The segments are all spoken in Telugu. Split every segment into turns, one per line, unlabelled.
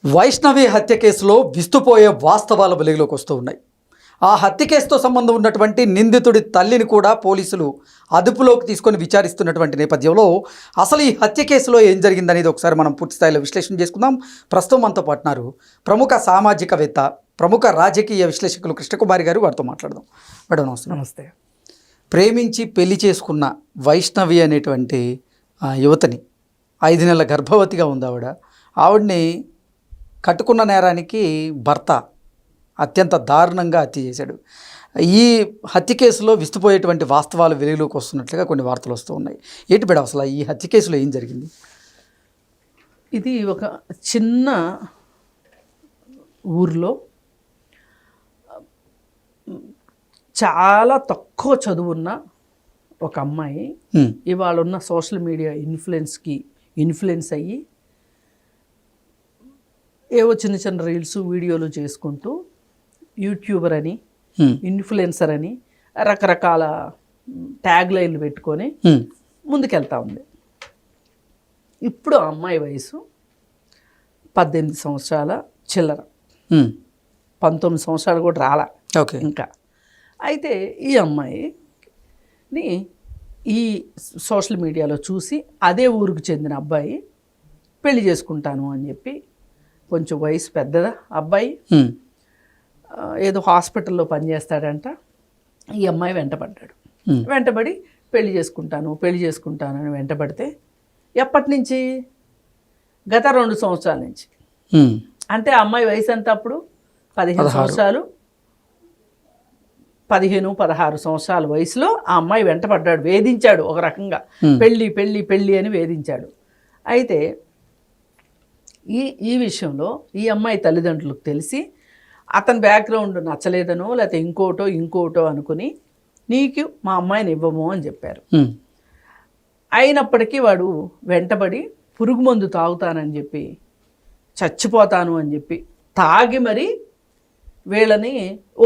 వైష్ణవి హత్య కేసులో విస్తుపోయే వాస్తవాలు వెలుగులోకి వస్తూ ఉన్నాయి. ఆ హత్య కేసుతో సంబంధం ఉన్నటువంటి నిందితుడి తల్లిని కూడా పోలీసులు అదుపులోకి తీసుకొని విచారిస్తున్నటువంటి నేపథ్యంలో అసలు ఈ హత్య కేసులో ఏం జరిగిందనేది ఒకసారి మనం పూర్తి స్థాయిలో విశ్లేషణ చేసుకుందాం. ప్రస్తుతం మనతో పాటున్నారు ప్రముఖ సామాజికవేత్త, ప్రముఖ రాజకీయ విశ్లేషకులు కృష్ణకుమారి గారు. వారితో మాట్లాడదాం. మేడం నమస్తే.
నమస్తే.
ప్రేమించి పెళ్లి చేసుకున్న వైష్ణవి అనేటువంటి యువతని 5 నెలల గర్భవతిగా ఉంది ఆవిడని కట్టుకున్న నేరానికి భర్త అత్యంత దారుణంగా హత్య చేశాడు. ఈ హత్య కేసులో విస్తుపోయేటువంటి వాస్తవాలు వెలుగులోకి వస్తున్నట్లుగా కొన్ని వార్తలు వస్తూ ఉన్నాయి. ఏంటి మేడం అసలు ఈ హత్య కేసులో ఏం జరిగింది?
ఇది ఒక చిన్న ఊర్లో చాలా తక్కువ చదువున్న ఒక అమ్మాయి ఇవాళ ఉన్న సోషల్ మీడియా ఇన్ఫ్లుయెన్స్ అయ్యి ఏవో చిన్న చిన్న రీల్స్ వీడియోలు చేసుకుంటూ యూట్యూబర్ అని ఇన్ఫ్లుయెన్సర్ అని రకరకాల ట్యాగ్ లైన్లు పెట్టుకొని ముందుకెళ్తా ఉంది. ఇప్పుడు ఆ అమ్మాయి వయసు 18 సంవత్సరాల చిల్లర, 19 సంవత్సరాలు కూడా రాలా ఇంకా. అయితే ఈ అమ్మాయిని ఈ సోషల్ మీడియాలో చూసి అదే ఊరికి చెందిన అబ్బాయి పెళ్లి చేసుకుంటాను అని చెప్పి, కొంచెం వయసు పెద్దదా అబ్బాయి, ఏదో హాస్పిటల్లో పనిచేస్తాడంట. ఈ అమ్మాయి వెంటబడి పెళ్లి చేసుకుంటాను అని వెంటబడితే ఎప్పటి నుంచి? గత 2 సంవత్సరాల నుంచి. అంటే ఆ అమ్మాయి వయసు ఎంత అప్పుడు? 15 సంవత్సరాలు, 15-16 సంవత్సరాల వయసులో ఆ అమ్మాయి వెంటబడ్డాడు, వేధించాడు ఒక రకంగా. పెళ్ళి అని వేధించాడు. అయితే ఈ విషయంలో ఈ అమ్మాయి తల్లిదండ్రులకు తెలిసి అతని బ్యాక్గ్రౌండ్ నచ్చలేదనో లేకపోతే ఇంకోటో అనుకుని నీకు మా అమ్మాయిని ఇవ్వము అని చెప్పారు. అయినప్పటికీ వాడు వెంటబడి పురుగు మందు తాగుతానని చెప్పి, చచ్చిపోతాను అని చెప్పి తాగి మరి వీళ్ళని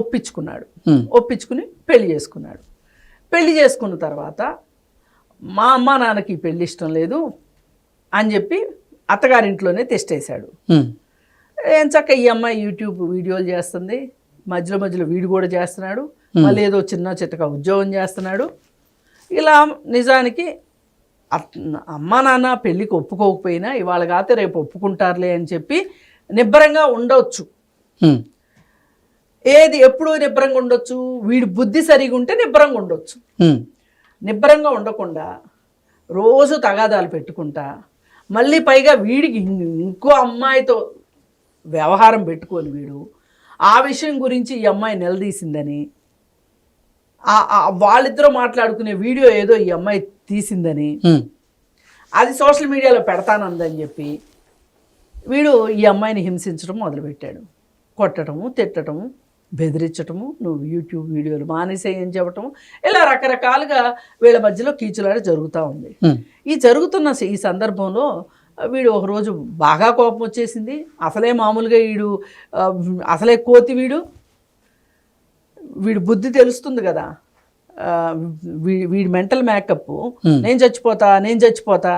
ఒప్పించుకుని పెళ్లి చేసుకున్నాడు. పెళ్లి చేసుకున్న తర్వాత మా అమ్మ నాన్నకి పెళ్లి ఇష్టం లేదు అని చెప్పి అత్తగారింట్లోనే తెస్టేశాడు. ఏం చక్క ఈ అమ్మాయి యూట్యూబ్ వీడియోలు చేస్తుంది, మధ్యలో వీడు కూడా చేస్తున్నాడు, మళ్ళీ ఏదో చిన్న చిత్తక ఉద్యోగం చేస్తున్నాడు. ఇలా నిజానికి అమ్మ నాన్న పెళ్ళికి ఒప్పుకోకపోయినా ఇవాళ కాతే రేపు ఒప్పుకుంటారులే అని చెప్పి నిబ్బరంగా ఉండొచ్చు. ఎప్పుడు నిబ్బరంగా ఉండొచ్చు? వీడి బుద్ధి సరిగా ఉంటే నిబ్బరంగా ఉండొచ్చు. నిబ్బరంగా ఉండకుండా రోజు తగాదాలు పెట్టుకుంటా, మళ్ళీ పైగా వీడికి ఇంకో అమ్మాయితో వ్యవహారం పెట్టుకొని వీడు ఆ విషయం గురించి ఈ అమ్మాయి నిలదీసిందని, వాళ్ళిద్దరూ మాట్లాడుకునే వీడియో ఏదో ఈ అమ్మాయి తీసిందని, అది సోషల్ మీడియాలో పెడతానందని చెప్పి వీడు ఈ అమ్మాయిని హింసించడం మొదలుపెట్టాడు. కొట్టడము, తిట్టడము, బెదిరించటము, నువ్వు యూట్యూబ్ వీడియోలు మానేసేయని చెప్పటము, ఇలా రకరకాలుగా వీళ్ళ మధ్యలో కీచులాట జరుగుతూ ఉంది. జరుగుతున్న ఈ సందర్భంలో వీడు ఒకరోజు బాగా కోపం వచ్చేసింది. అసలే మామూలుగా అసలే కోతి వీడు బుద్ధి తెలుస్తుంది కదా, వీడి మెంటల్ మేకప్ నేను చచ్చిపోతా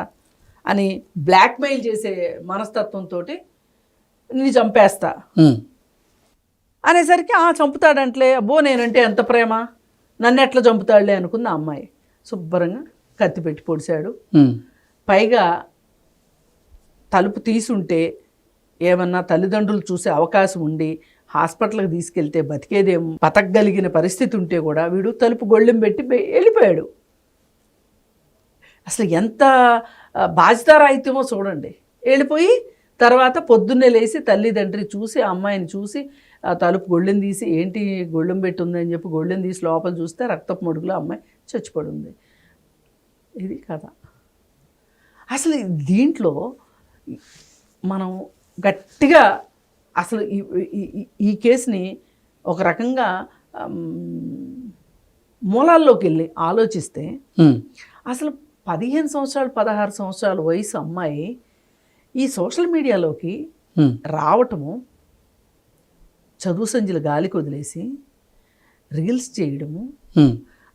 అని బ్లాక్మెయిల్ చేసే మనస్తత్వంతో నేను చంపేస్తా అనేసరికి చంపుతాడంట్లే, అబ్బో నేనంటే ఎంత ప్రేమ, నన్ను ఎట్లా చంపుతాడులే అనుకుంది ఆ అమ్మాయి. శుభ్రంగా కత్తి పెట్టి పొడిచాడు. పైగా తలుపు తీసుంటే ఏమన్నా తల్లిదండ్రులు చూసే అవకాశం ఉండి హాస్పిటల్కి తీసుకెళ్తే బతకగలిగిన పరిస్థితి ఉంటే కూడా వీడు తలుపు గొళ్ళెం పెట్టి వెళ్ళిపోయాడు. అసలు ఎంత బాధ్యతారాహిత్యమో చూడండి. వెళ్ళిపోయి తర్వాత పొద్దున్నే లేచి తల్లిదండ్రి చూసి ఆ అమ్మాయిని చూసి తలుపు గొళ్ళెం తీసి, ఏంటి గొళ్ళెం పెట్టి ఉందని చెప్పి గొళ్ళెం తీసి లోపల చూస్తే రక్తపు మడుగులో అమ్మాయి చచ్చిపడి ఉంది. ఇది కథ. అసలు దీంట్లో మనం గట్టిగా అసలు ఈ కేసుని ఒక రకంగా మూలాల్లోకి వెళ్ళి ఆలోచిస్తే అసలు 15 సంవత్సరాలు 16 సంవత్సరాల వయసు అమ్మాయి ఈ సోషల్ మీడియాలోకి రావటము, చదువు సంచులు గాలికి వదిలేసి రీల్స్ చేయడము,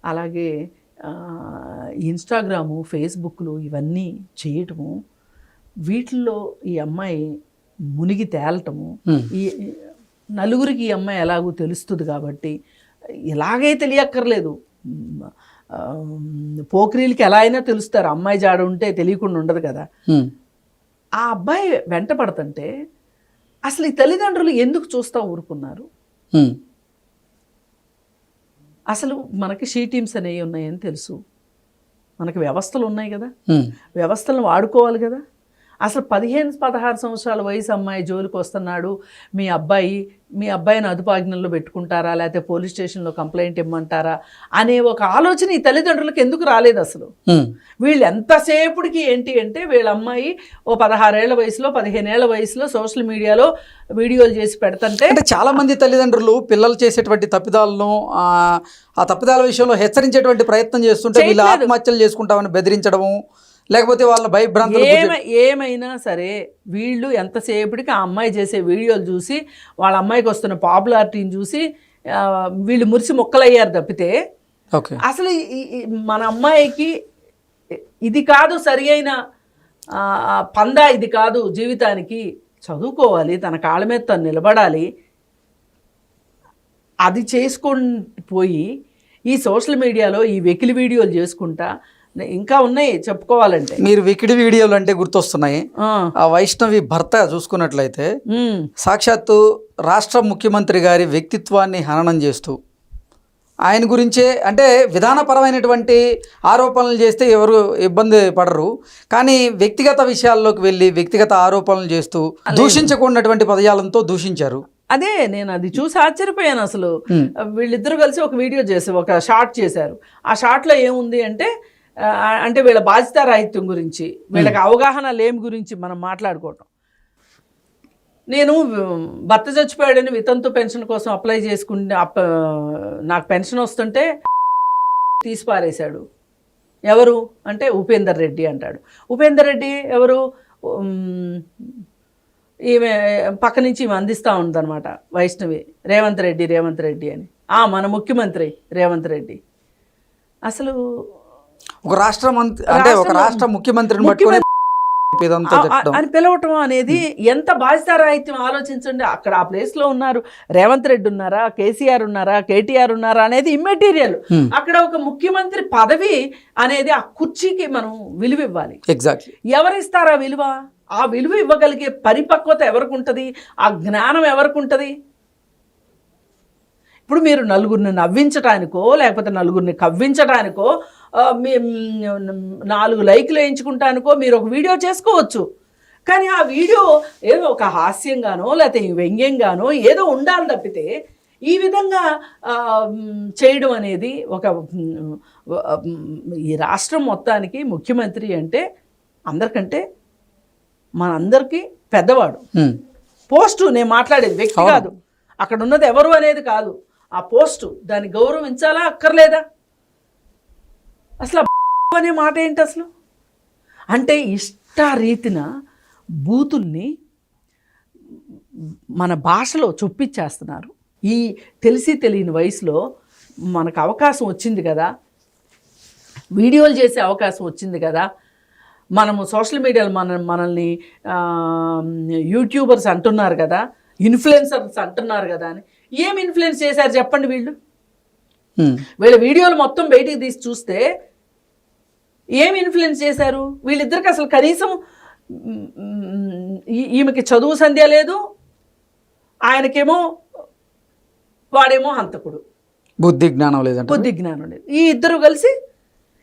అలాగే ఇన్స్టాగ్రాము, ఫేస్బుక్లు ఇవన్నీ చేయటము, వీటిల్లో ఈ అమ్మాయి మునిగి తేలటము, ఈ నలుగురికి ఈ అమ్మాయి ఎలాగో తెలుస్తుంది కాబట్టి ఇలాగే తెలియక్కర్లేదు, పోకిరీలకి ఎలా అయినా తెలుస్తారు, అమ్మాయి జాడ ఉంటే తెలియకుండా ఉండదు కదా. ఆ అబ్బాయి వెంట పడుతుంటే అసలు ఈ తల్లిదండ్రులు ఎందుకు చూస్తూ ఊరుకున్నారు? అసలు మనకి షీ టీమ్స్ అనేవి ఉన్నాయని తెలుసు, మనకి వ్యవస్థలు ఉన్నాయి కదా, వ్యవస్థలను వాడుకోవాలి కదా. అసలు 15-16 సంవత్సరాల వయసు అమ్మాయి జోలికి వస్తున్నాడు, మీ అబ్బాయిని అదుపాజ్ఞల్లో పెట్టుకుంటారా, లేకపోతే పోలీస్ స్టేషన్లో కంప్లైంట్ ఇమ్మంటారా అనే ఒక ఆలోచన ఈ తల్లిదండ్రులకు ఎందుకు రాలేదు అసలు? వీళ్ళు ఎంతసేపుడికి ఏంటి అంటే వీళ్ళ అమ్మాయి ఓ 16 ఏళ్ల వయసులో 15 ఏళ్ల వయసులో సోషల్ మీడియాలో వీడియోలు చేసి పెడుతుంటే,
అంటే చాలా మంది తల్లిదండ్రులు పిల్లలు చేసేటువంటి తప్పిదాలను ఆ తప్పిదాల విషయంలో హెచ్చరించేటువంటి ప్రయత్నం చేస్తుంటే వీళ్ళు ఆత్మహత్యలు చేసుకుంటామని బెదిరించడము, లేకపోతే వాళ్ళ భయభ్రాంతులు
ఏమైనా సరే వీళ్ళు ఎంతసేపటికి ఆ అమ్మాయి చేసే వీడియోలు చూసి వాళ్ళ అమ్మాయికి వస్తున్న పాపులారిటీని చూసి వీళ్ళు మురిసి మొక్కలయ్యారు తప్పితే అసలు మన అమ్మాయికి ఇది కాదు సరి అయిన పందా, ఇది కాదు జీవితానికి, చదువుకోవాలి, తన కాళ్ళ మీద తను నిలబడాలి, అది చేసుకొని పోయి ఈ సోషల్ మీడియాలో ఈ వెకిలి వీడియోలు చేసుకుంటా ఇంకా ఉన్నాయి చెప్పుకోవాలంటే.
మీరు వికిడి వీడియోలు అంటే గుర్తొస్తున్నాయి. ఆ వైష్ణవి భర్త చూసుకున్నట్లయితే సాక్షాత్తు రాష్ట్ర ముఖ్యమంత్రి గారి వ్యక్తిత్వాన్ని హననం చేస్తూ ఆయన గురించే, అంటే విధానపరమైనటువంటి ఆరోపణలు చేస్తే ఎవరు ఇబ్బంది పడరు, కానీ వ్యక్తిగత విషయాల్లోకి వెళ్ళి వ్యక్తిగత ఆరోపణలు చేస్తూ దూషించకూడనటువంటి పదజాలంతో దూషించారు.
అదే నేను అది చూసి ఆశ్చర్యపోయాను. అసలు వీళ్ళిద్దరూ కలిసి ఒక వీడియో చేసి ఒక షార్ట్ చేశారు. ఆ షార్ట్లో ఏముంది అంటే వీళ్ళ బాధ్యతారాహిత్యం గురించి, వీళ్ళకి అవగాహన లేమి గురించి మనం మాట్లాడుకోవటం. నేను భర్త చచ్చిపోయాడని వితంతు పెన్షన్ కోసం అప్లై చేసుకుంటే నాకు పెన్షన్ వస్తుంటే తీసి పారేశాడు. ఎవరు అంటే ఉపేందర్ రెడ్డి అంటాడు. ఉపేందర్ రెడ్డి ఎవరు? ఈమె పక్క నుంచి ఈమె అందిస్తూ ఉందన్నమాట వైష్ణవి, రేవంత్ రెడ్డి అని. మన ముఖ్యమంత్రి రేవంత్ రెడ్డి. అసలు
ఒక రాష్ట్ర మంత్రి అంటే ఒక రాష్ట్ర ముఖ్యమంత్రిని పట్టుకొని
అని పిలవటం అనేది ఎంత బాధ్యతారాహిత్యం ఆలోచించండి. అక్కడ ఆ ప్లేస్లో ఉన్నారు రేవంత్ రెడ్డి ఉన్నారా, కేసీఆర్ ఉన్నారా, కేటీఆర్ ఉన్నారా అనేది ఇమ్మెటీరియల్. అక్కడ ఒక ముఖ్యమంత్రి పదవి అనేది ఆ కుర్చీకి మనం విలువ ఇవ్వాలి.
ఎగ్జాక్ట్లీ.
ఎవరిస్తారా విలువ? ఆ విలువ ఇవ్వగలిగే పరిపక్వత ఎవరికి ఉంటుంది? ఆ జ్ఞానం ఎవరికి ఉంటుంది? ఇప్పుడు మీరు నలుగురిని నవ్వించడానికో లేకపోతే నలుగురిని కవ్వించడానికో 4 లైక్లు వేయించుకుంటానికో మీరు ఒక వీడియో చేసుకోవచ్చు. కానీ ఆ వీడియో ఏదో ఒక హాస్యంగానో లేకపోతే వ్యంగ్యంగానో ఏదో ఉండాలి తప్పితే ఈ విధంగా చేయడం అనేది ఈ రాష్ట్రం మొత్తానికి ముఖ్యమంత్రి అంటే అందరికంటే మనందరికీ పెద్దవాడు. పోస్టు నేను మాట్లాడేది వ్యక్తి కాదు, అక్కడ ఉన్నది ఎవరు అనేది కాదు, ఆ పోస్టు. దాన్ని గౌరవించాలా అక్కర్లేదా? అసలు అనే మాట ఏంటి అసలు? అంటే ఇష్టారీతిన బూతుల్ని మన భాషలో చొప్పించేస్తున్నారు. ఈ తెలియని వయసులో మనకు అవకాశం వచ్చింది కదా, వీడియోలు చేసే అవకాశం వచ్చింది కదా, మనము సోషల్ మీడియాలో మనల్ని యూట్యూబర్స్ అంటున్నారు కదా, ఇన్ఫ్లుయెన్సర్స్ అంటున్నారు కదా అని. ఏం ఇన్ఫ్లుయెన్స్ చేశారు చెప్పండి? వీళ్ళ వీడియోలు మొత్తం బయటికి తీసి చూస్తే ఏం ఇన్ఫ్లుయెన్స్ చేశారు? వీళ్ళిద్దరికి అసలు కనీసం ఈమెకి చదువు సంధ్య లేదు, ఆయనకేమో వాడేమో హంతకుడు,
బుద్ధి జ్ఞానం లేదు.
ఈ ఇద్దరు కలిసి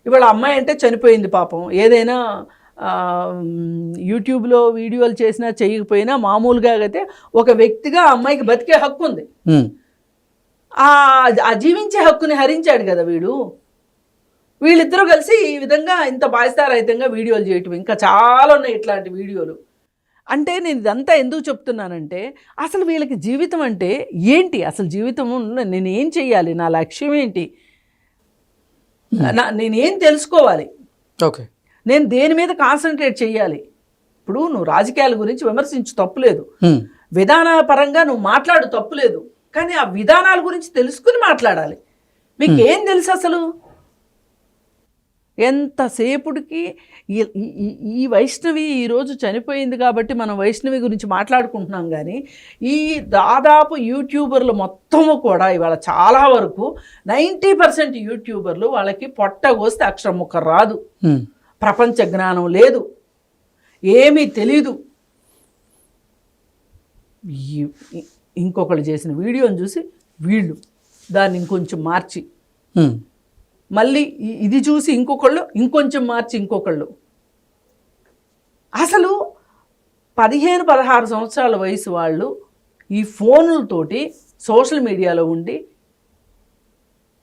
ఇవాళ అమ్మాయి అంటే చనిపోయింది పాపం. ఏదైనా యూట్యూబ్లో వీడియోలు చేసినా చేయకపోయినా మామూలుగా అయితే ఒక వ్యక్తిగా అమ్మాయికి బతికే హక్కు ఉంది. ఆ జీవించే హక్కుని హరించాడు కదా వీళ్ళిద్దరూ కలిసి ఈ విధంగా ఇంత బాధ్యతారహితంగా వీడియోలు చేయటం. ఇంకా చాలా ఉన్నాయి ఇట్లాంటి వీడియోలు. అంటే నేను ఇదంతా ఎందుకు చెప్తున్నానంటే అసలు వీళ్ళకి జీవితం అంటే ఏంటి? అసలు జీవితం నేనేం చెయ్యాలి? నా లక్ష్యం ఏంటి? నేనేం తెలుసుకోవాలి?
ఓకే,
నేను దేని మీద కాన్సన్ట్రేట్ చేయాలి? ఇప్పుడు నువ్వు రాజకీయాల గురించి విమర్శించు తప్పులేదు, విధానపరంగా నువ్వు మాట్లాడు తప్పులేదు, కానీ ఆ విధానాల గురించి తెలుసుకుని మాట్లాడాలి. మీకు ఏం తెలుసు అసలు? ఎంతసేపుడికి ఈ వైష్ణవి ఈరోజు చనిపోయింది కాబట్టి మనం వైష్ణవి గురించి మాట్లాడుకుంటున్నాం, కానీ ఈ దాదాపు యూట్యూబర్లు మొత్తము కూడా ఇవాళ చాలా వరకు 90% యూట్యూబర్లు వాళ్ళకి పొట్ట కోస్తే అక్షరం ముక్క రాదు, ప్రపంచ జ్ఞానం లేదు, ఏమీ తెలీదు. ఇంకొకళ్ళు చేసిన వీడియోని చూసి వీళ్ళు దాన్ని ఇంకొంచెం మార్చి మళ్ళీ ఇది చూసి ఇంకొకళ్ళు ఇంకొంచెం మార్చి ఇంకొకళ్ళు. అసలు 15-16 సంవత్సరాల వయసు వాళ్ళు ఈ ఫోనులతోటి సోషల్ మీడియాలో ఉండి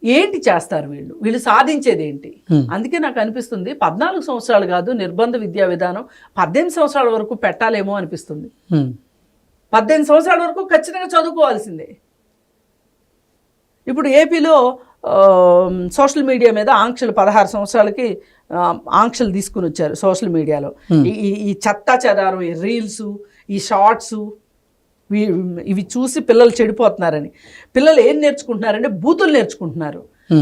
ఏంటి చేస్తారు వీళ్ళు సాధించేది ఏంటి? అందుకే నాకు అనిపిస్తుంది 14 సంవత్సరాలు కాదు నిర్బంధ విద్యా విధానం, 18 సంవత్సరాల వరకు పెట్టాలేమో అనిపిస్తుంది. 18 సంవత్సరాల వరకు ఖచ్చితంగా చదువుకోవాల్సిందే. ఇప్పుడు ఏపీలో సోషల్ మీడియా మీద ఆంక్షలు 16 సంవత్సరాలకి ఆంక్షలు తీసుకుని వచ్చారు సోషల్ మీడియాలో. ఈ చెత్తా చెదారం, ఈ రీల్స్, ఈ షార్ట్స్, ఇవి చూసి పిల్లలు చెడిపోతున్నారని. పిల్లలు ఏం నేర్చుకుంటున్నారంటే బూతులు నేర్చుకుంటున్నారు,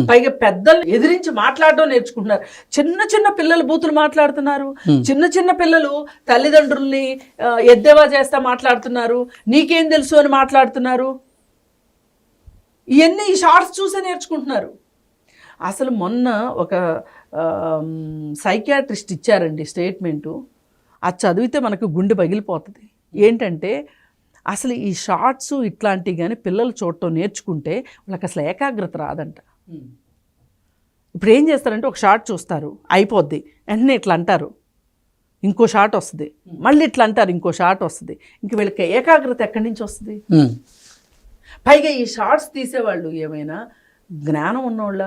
పైగా పెద్దలు ఎదిరించి మాట్లాడడం నేర్చుకుంటున్నారు. చిన్న చిన్న పిల్లలు బూతులు మాట్లాడుతున్నారు, చిన్న చిన్న పిల్లలు తల్లిదండ్రుల్ని ఎద్దేవా చేస్తా మాట్లాడుతున్నారు, నీకేం తెలుసు అని మాట్లాడుతున్నారు. ఇవన్నీ ఈ షార్ట్స్ చూసే నేర్చుకుంటున్నారు. అసలు మొన్న ఒక సైకియాట్రిస్ట్ ఇచ్చారండి స్టేట్మెంటు, అది చదివితే మనకు గుండె పగిలిపోతుంది. ఏంటంటే అసలు ఈ షార్ట్స్ ఇట్లాంటివి కానీ పిల్లలు చూడటం నేర్చుకుంటే వాళ్ళకి అసలు ఏకాగ్రత రాదంట. ఇప్పుడు ఏం చేస్తారంటే ఒక షార్ట్ చూస్తారు, అయిపోద్ది, వెంటనే ఇట్లా అంటారు, ఇంకో షార్ట్ వస్తుంది, మళ్ళీ ఇట్లా అంటారు, ఇంకో షార్ట్ వస్తుంది. ఇంక వీళ్ళకి ఏకాగ్రత ఎక్కడి నుంచి వస్తుంది? పైగా ఈ షార్ట్స్ తీసేవాళ్ళు ఏమైనా జ్ఞానం ఉన్నోళ్ళ?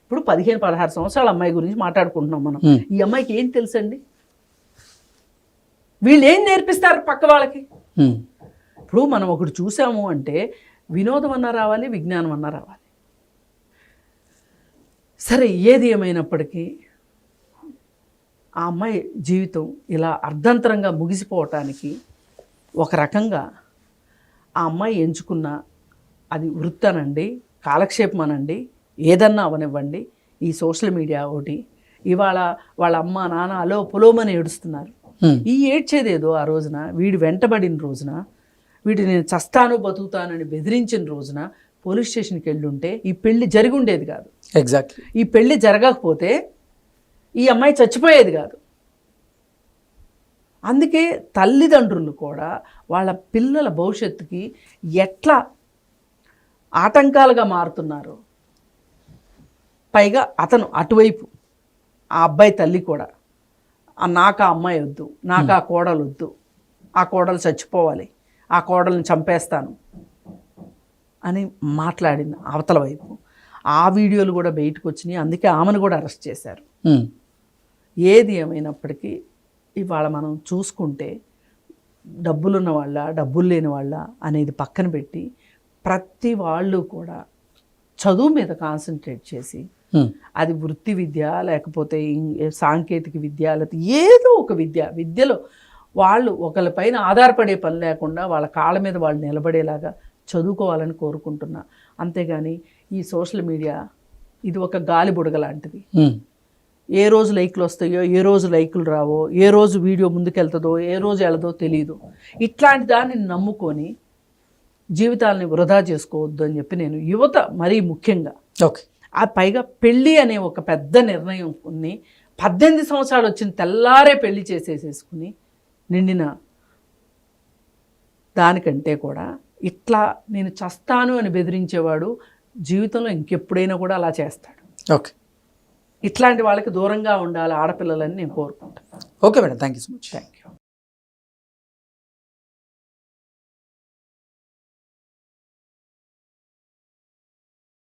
ఇప్పుడు 15-16 సంవత్సరాల అమ్మాయి గురించి మాట్లాడుకుంటున్నాం మనం. ఈ అమ్మాయికి ఏం తెలుసండి? వీళ్ళు ఏం నేర్పిస్తారు పక్క వాళ్ళకి? ఇప్పుడు మనం ఒకటి చూసాము అంటే వినోదం అన్నా రావాలి, విజ్ఞానం అన్నా రావాలి. సరే, ఏది ఏమైనప్పటికీ ఆ అమ్మాయి జీవితం ఇలా అర్ధంతరంగా ముగిసిపోవటానికి ఒక రకంగా ఆ అమ్మాయి ఎంచుకున్న అది వృత్తి అనండి, కాలక్షేపం అనండి, ఏదన్నా అవనివ్వండి, ఈ సోషల్ మీడియా ఒకటి ఇవాళ వాళ్ళ అమ్మ నాన్న అలో పొలోమని ఏడుస్తున్నారు. ఈ ఏడ్చేదేదో ఆ రోజున వీడు వెంటబడిన రోజున, వీడు నేను చస్తాను బతుకుతానని బెదిరించిన రోజున పోలీస్ స్టేషన్కి వెళ్ళుంటే ఈ పెళ్లి జరిగి ఉండేది కాదు.
ఎగ్జాక్ట్లీ.
ఈ పెళ్లి జరగకపోతే ఈ అమ్మాయి చచ్చిపోయేది కాదు. అందుకే తల్లిదండ్రులు కూడా వాళ్ళ పిల్లల భవిష్యత్తుకి ఎట్లా ఆటంకాలుగా మారుతున్నారు. పైగా అతను అటువైపు ఆ అబ్బాయి తల్లి కూడా నాకు ఆ అమ్మాయి వద్దు, నాకు ఆ కోడలు వద్దు, ఆ కోడలు చచ్చిపోవాలి, ఆ కోడల్ని చంపేస్తాను అని మాట్లాడింది అవతల వైపు. ఆ వీడియోలు కూడా బయటకు వచ్చినాయి, అందుకే ఆమెను కూడా అరెస్ట్ చేశారు. ఏది ఏమైనప్పటికీ ఇవాళ మనం చూసుకుంటే డబ్బులున్న వాళ్ళ డబ్బులు లేని వాళ్ళ అనేది పక్కన పెట్టి ప్రతి వాళ్ళు కూడా చదువు మీద కాన్సన్ట్రేట్ చేసి, అది వృత్తి విద్య లేకపోతే సాంకేతిక విద్య లేకపోతే ఏదో ఒక విద్యలో వాళ్ళు ఒకరిపైన ఆధారపడే పని లేకుండా వాళ్ళ కాళ్ళ మీద వాళ్ళు నిలబడేలాగా చదువుకోవాలని కోరుకుంటున్నా. అంతేగాని ఈ సోషల్ మీడియా ఇది ఒక గాలి బుడగ లాంటిది. ఏ రోజు లైక్లు వస్తాయో, ఏ రోజు లైకులు రావో, ఏ రోజు వీడియో ముందుకెళ్తుందో, ఏ రోజు వెళదో తెలియదు. ఇట్లాంటి దాన్ని నమ్ముకొని జీవితాలని వృధా చేసుకోవద్దు అని చెప్పి నేను యువత మరీ ముఖ్యంగా, ఆ పైగా పెళ్ళి అనే ఒక పెద్ద నిర్ణయం కొన్ని 18 సంవత్సరాలు వచ్చిన తెల్లారే పెళ్లి చేసేసేసుకుని నిండిన దానికంటే కూడా ఇట్లా నేను చస్తాను అని బెదిరించేవాడు జీవితంలో ఇంకెప్పుడైనా కూడా అలా చేస్తాడు. ఇట్లాంటి వాళ్ళకి దూరంగా ఉండాలి ఆడపిల్లలని నేను కోరుకుంటాను.
Okay madam, thank you so much.
Thank you.